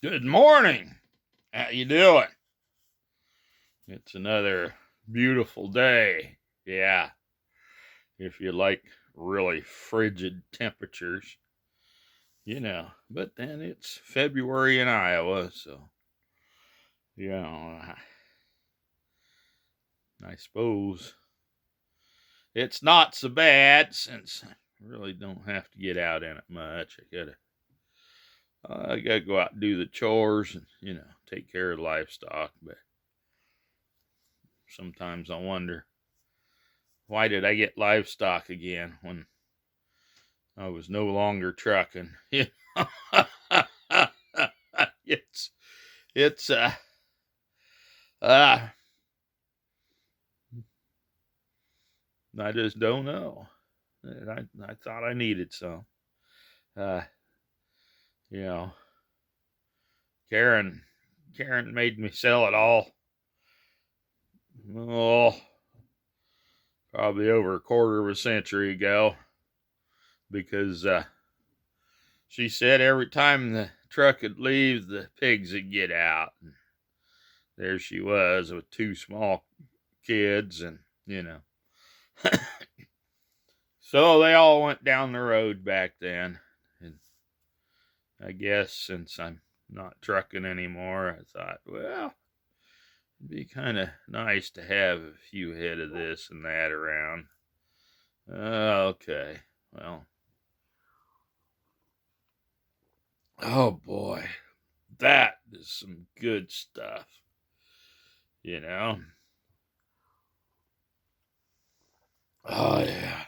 Good morning. How you doing? It's another beautiful day. Yeah, if you like really frigid temperatures, But then it's February in Iowa, so you know, I suppose it's not so bad since I really don't have to get out in it much. I gotta go out and do the chores and take care of the livestock, but sometimes I wonder, why did I get livestock again when I was no longer trucking? it's it's uh I just don't know. I thought I needed some. Uh you know, Karen Karen made me sell it all. Oh, probably over a quarter of a century ago, because she said every time the truck would leave, the pigs would get out. And there she was with two small kids, and so they all went down the road back then. And I guess since I'm not trucking anymore, I thought, well, it'd be kind of nice to have a few head of this and that around. Okay, well, oh boy, that is some good stuff, you know. Oh yeah.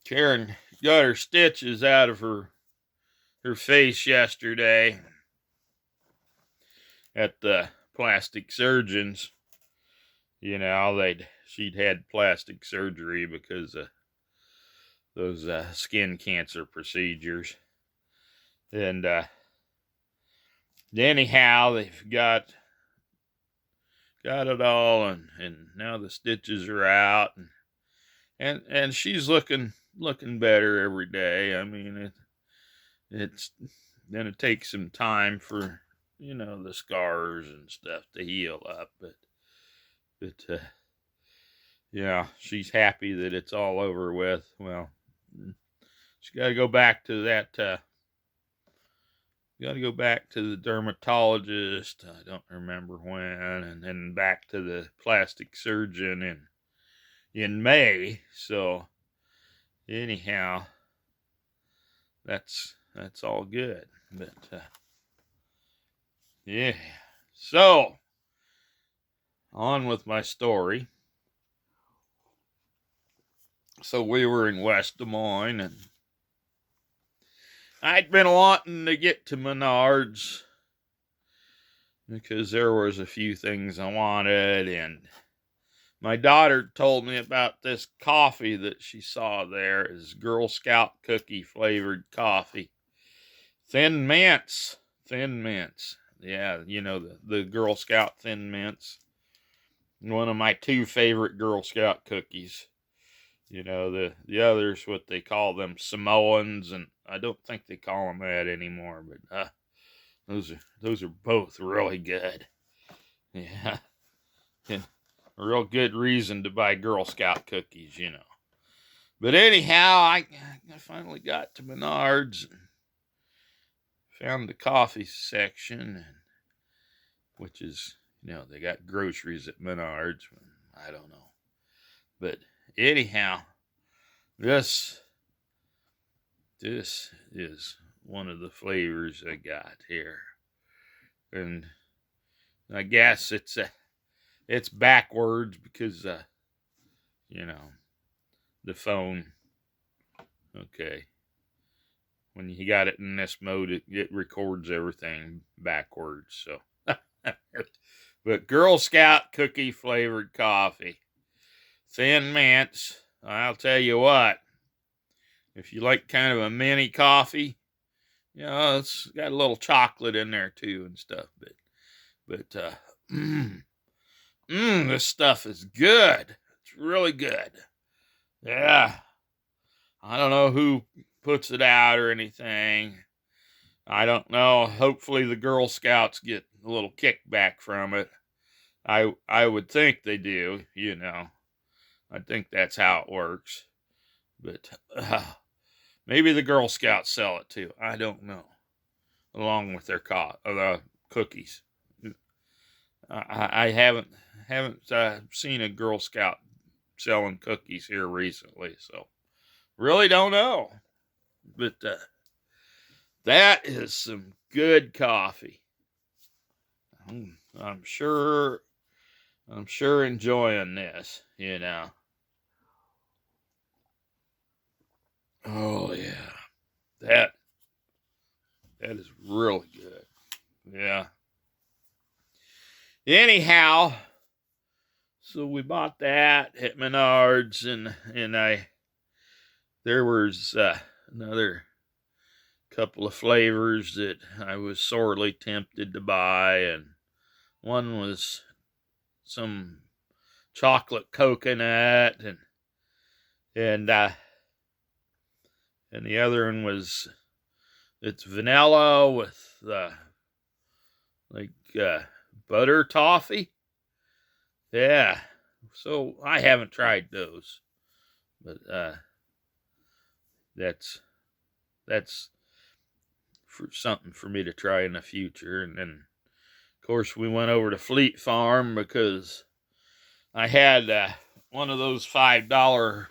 Karen got her stitches out of her face yesterday at the plastic surgeons. She'd had plastic surgery because of those skin cancer procedures. And anyhow, they've got it all, and now the stitches are out, and she's looking better every day. I mean, it's gonna take some time for the scars and stuff to heal up, but yeah, she's happy that it's all over with. Well, she got to go back to that. Got to go back to the dermatologist. I don't remember when, and then back to the plastic surgeon in May. So anyhow, that's all good. But yeah, so on with my story. So we were in West Des Moines, and I'd been wanting to get to Menards because there was a few things I wanted, and my daughter told me about this coffee that she saw there. Is Girl Scout cookie flavored coffee. Thin mints. Yeah, the Girl Scout Thin Mints. One of my two favorite Girl Scout cookies. The others, what they call them, Samoans, and I don't think they call them that anymore, but those are both really good. Yeah. And a real good reason to buy Girl Scout cookies. But anyhow, I finally got to Menards and found the coffee section, which is, they got groceries at Menards. I don't know. But anyhow, this is one of the flavors I got here. And I guess it's backwards because, the phone, okay, when you got it in this mode, it records everything backwards. So, but Girl Scout cookie flavored coffee, Thin Mints. I'll tell you what, if you like kind of a mini coffee, it's got a little chocolate in there too and stuff. But this stuff is good. It's really good. Yeah. I don't know who puts it out or anything, I don't know. Hopefully the Girl Scouts get a little kickback from it. I would think they do, you know. I think that's how it works. But maybe the Girl Scouts sell it too. I don't know. Along with their cookies. I haven't seen a Girl Scout selling cookies here recently, so really don't know. But that is some good coffee. I'm sure enjoying this, you know. Oh yeah, that is really good. Yeah. Anyhow, so we bought that at Menards, and there was another couple of flavors that I was sorely tempted to buy, and one was some chocolate coconut, and the other one was it's vanilla with like butter toffee. Yeah, so I haven't tried those, but that's for something for me to try in the future. And then, of course, we went over to Fleet Farm because I had one of those $5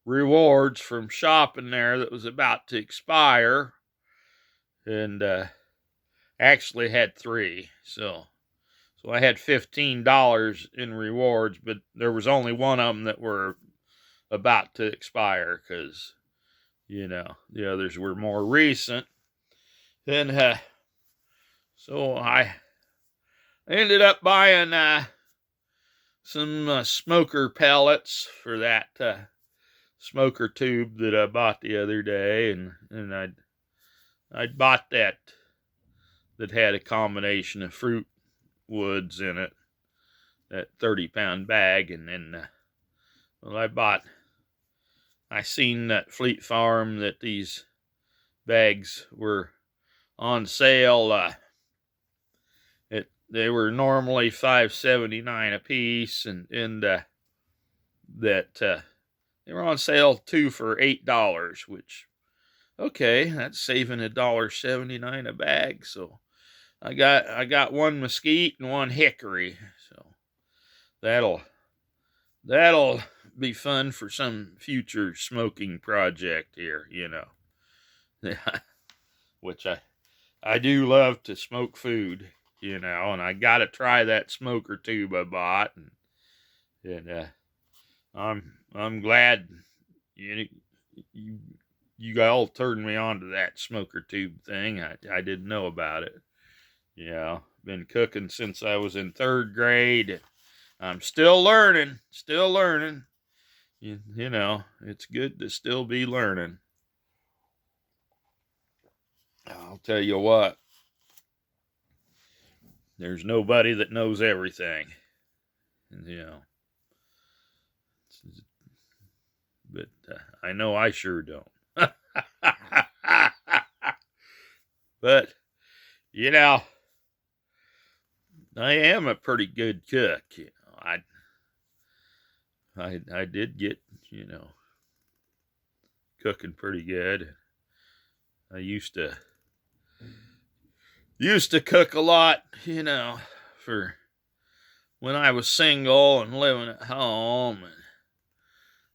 rewards from shopping there that was about to expire, and actually had 3. So I had $15 in rewards, but there was only one of them that were about to expire because, you know, the others were more recent. And so I ended up buying some smoker pellets for that smoker tube that I bought the other day, and I'd bought that had a combination of fruit woods in it, that 30-pound bag, and then well, I seen at Fleet Farm that these bags were on sale. They were normally $5.79 a piece, and that they were on sale 2 for $8, which, okay, that's saving $1.79 a bag. So I got one mesquite and one hickory. So that'll be fun for some future smoking project here, you know. Which I do love to smoke food, you know, and I got to try that smoker tube I bought, and I'm glad you all turned me on to that smoker tube thing. I didn't know about it. You know, been cooking since I was in 3rd grade. I'm still learning. You know, it's good to still be learning. I'll tell you what, there's nobody that knows everything, you know. But I know I sure don't. But, you know, I am a pretty good cook. You know, I did get, you know, cooking pretty good. I used to cook a lot, you know, for when I was single and living at home,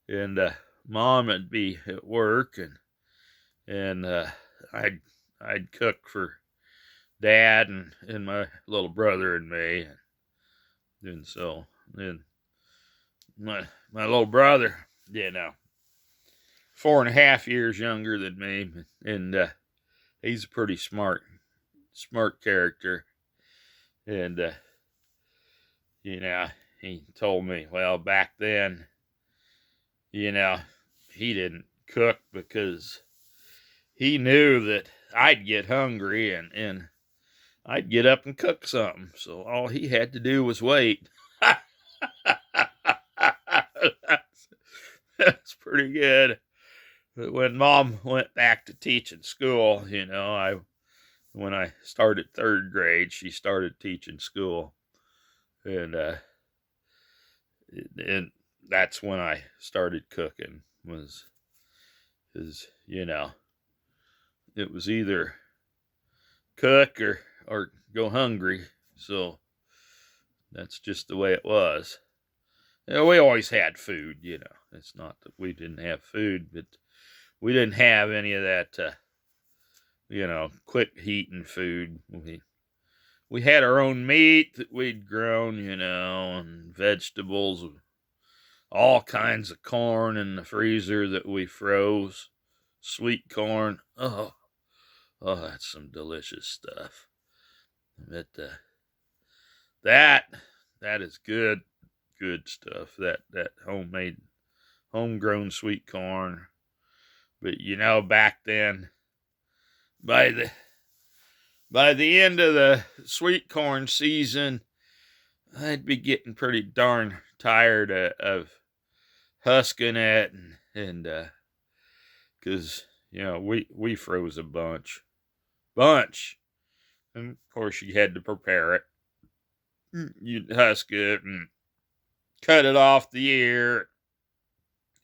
and Mom would be at work, and I'd cook for Dad and my little brother and me, and so then my little brother, you know, 4.5 years younger than me, and he's a pretty smart character, and you know, he told me, well, back then, you know, he didn't cook because he knew that I'd get hungry and I'd get up and cook something. So all he had to do was wait. That's pretty good. But when Mom went back to teaching school, you know, when I started 3rd grade, she started teaching school. And that's when I started cooking. Is it was either cook or go hungry. So that's just the way it was. We always had food. It's not that we didn't have food, but we didn't have any of that quick heating food. We had our own meat that we'd grown, and vegetables, all kinds of corn in the freezer that we froze. Sweet corn. Oh, that's some delicious stuff. But that is good stuff. That homemade, homegrown sweet corn. But back then, by the end of the sweet corn season, I'd be getting pretty darn tired of husking it, and because we froze a bunch, and of course you had to prepare it. You'd husk it and cut it off the ear,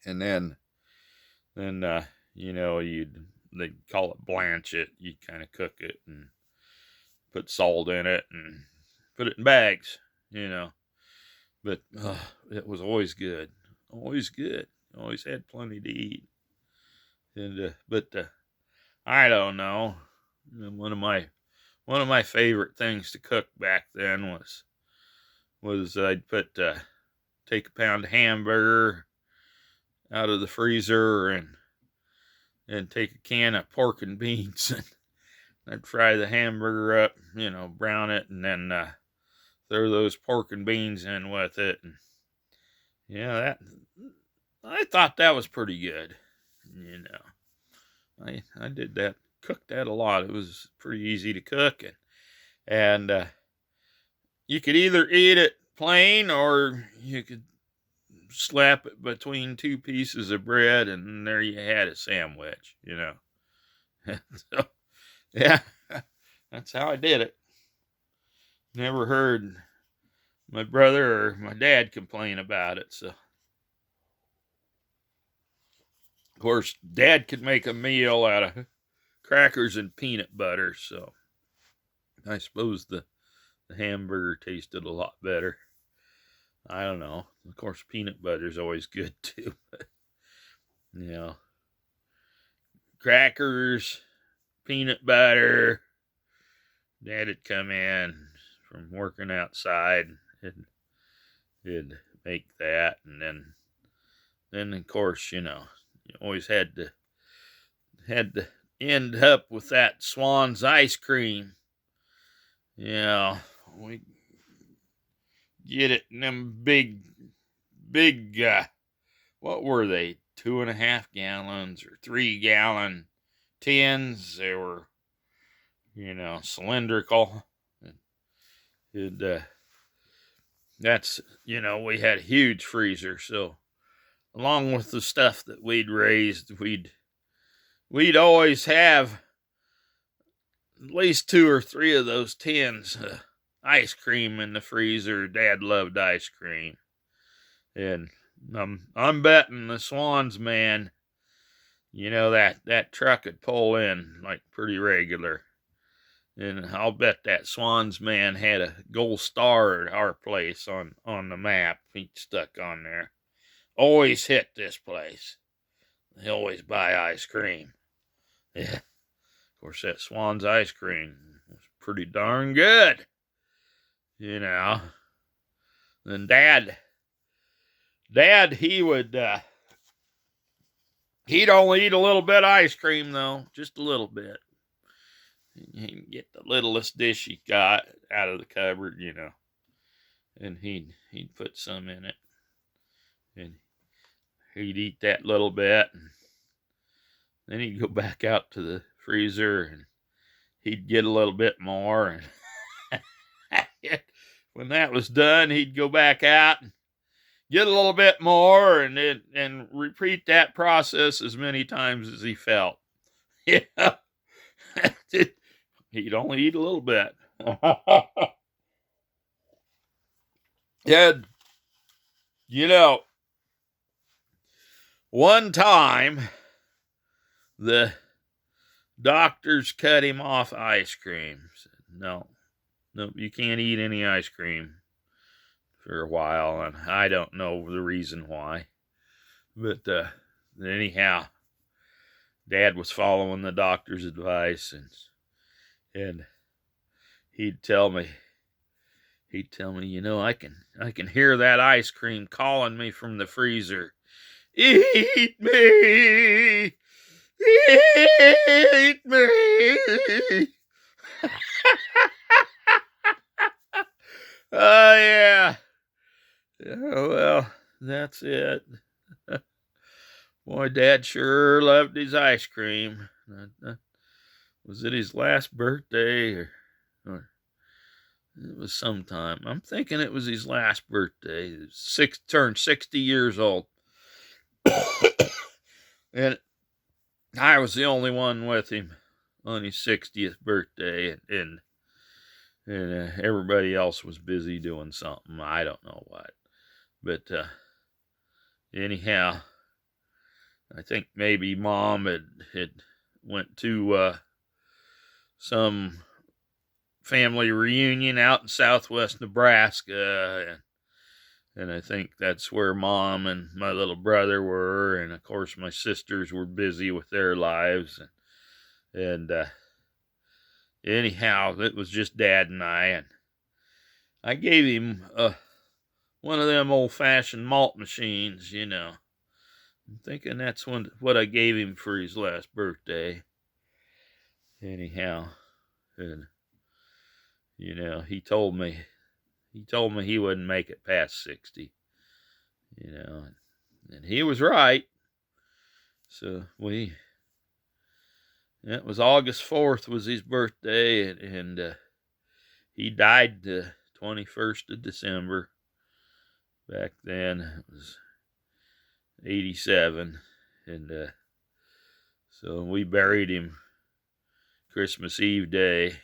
and then they'd call it blanch it. You kind of cook it and put salt in it and put it in bags, But it was always good. Always good. Always had plenty to eat. And but I don't know. One of my favorite things to cook back then was I'd take a pound of hamburger out of the freezer and take a can of pork and beans, and I'd fry the hamburger up, brown it, and then throw those pork and beans in with it. And that I thought that was pretty good. I did that, cooked that a lot. It was pretty easy to cook, and you could either eat it plain or you could slap it between 2 pieces of bread, and there you had a sandwich. So, yeah, that's how I did it. Never heard my brother or my dad complain about it. So, of course, Dad could make a meal out of crackers and peanut butter, so I suppose the hamburger tasted a lot better. I don't know. Of course, peanut butter's always good too. But, crackers, peanut butter. Dad'd come in from working outside and he'd make that, and then of course, you always had to end up with that Schwans ice cream. We get it in them big, what were they? 2.5 gallons or 3-gallon tins. They were, cylindrical. That's, we had a huge freezer. So along with the stuff that we'd raised, we'd always have at least 2 or 3 of those tins of ice cream in the freezer. Dad loved ice cream. And I'm betting the Schwans man, that truck would pull in like pretty regular. And I'll bet that Schwans man had a gold star at our place on the map. He stuck on there. Always hit this place. They always buy ice cream. Yeah. Of course, that Schwans ice cream was pretty darn good. Then Dad, he would, he'd only eat a little bit of ice cream, though. Just a little bit. He'd get the littlest dish he got out of the cupboard, and he'd put some in it. And he'd eat that little bit, and then he'd go back out to the freezer, and he'd get a little bit more. And when that was done, he'd go back out and get a little bit more, and repeat that process as many times as he felt. He'd only eat a little bit. And, you know, one time the doctors cut him off ice cream. Said, no, you can't eat any ice cream for a while, and I don't know the reason why. But anyhow, Dad was following the doctor's advice, and he'd tell me, you know, I can hear that ice cream calling me from the freezer. Eat me! Eat me! Oh, yeah. Yeah, well, that's it. Boy, Dad sure loved his ice cream. Was it his last birthday or it was sometime? I'm thinking it was his last birthday. Turned 60 years old. And I was the only one with him on his 60th birthday, and everybody else was busy doing something. I don't know what. But anyhow, I think maybe Mom had went to some family reunion out in southwest Nebraska, and I think that's where Mom and my little brother were, and of course my sisters were busy with their lives, and anyhow, it was just Dad and I gave him one of them old-fashioned malt machines, you know. I'm thinking that's what I gave him for his last birthday. Anyhow, and you know, he told me he wouldn't make it past 60. You know, and he was right. So it was August 4th was his birthday, and he died the 21st of December. Back then it was 87, and so we buried him Christmas Eve day.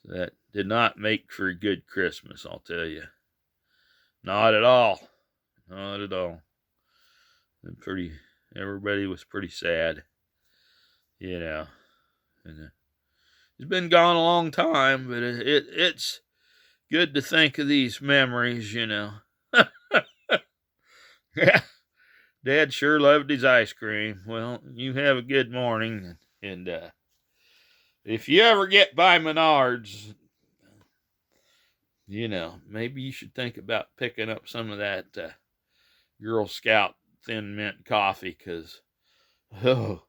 So that did not make for a good Christmas, I'll tell you. Not at all. Not at all. Everybody was pretty sad, you know. And he's been gone a long time, but it's good to think of these memories, you know. Yeah. Dad sure loved his ice cream. Well, you have a good morning, and if you ever get by Menards, you know, maybe you should think about picking up some of that Girl Scout Thin Mint coffee, because that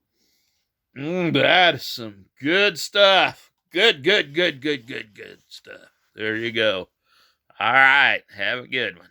is some good stuff. Good stuff. There you go. All right, have a good one.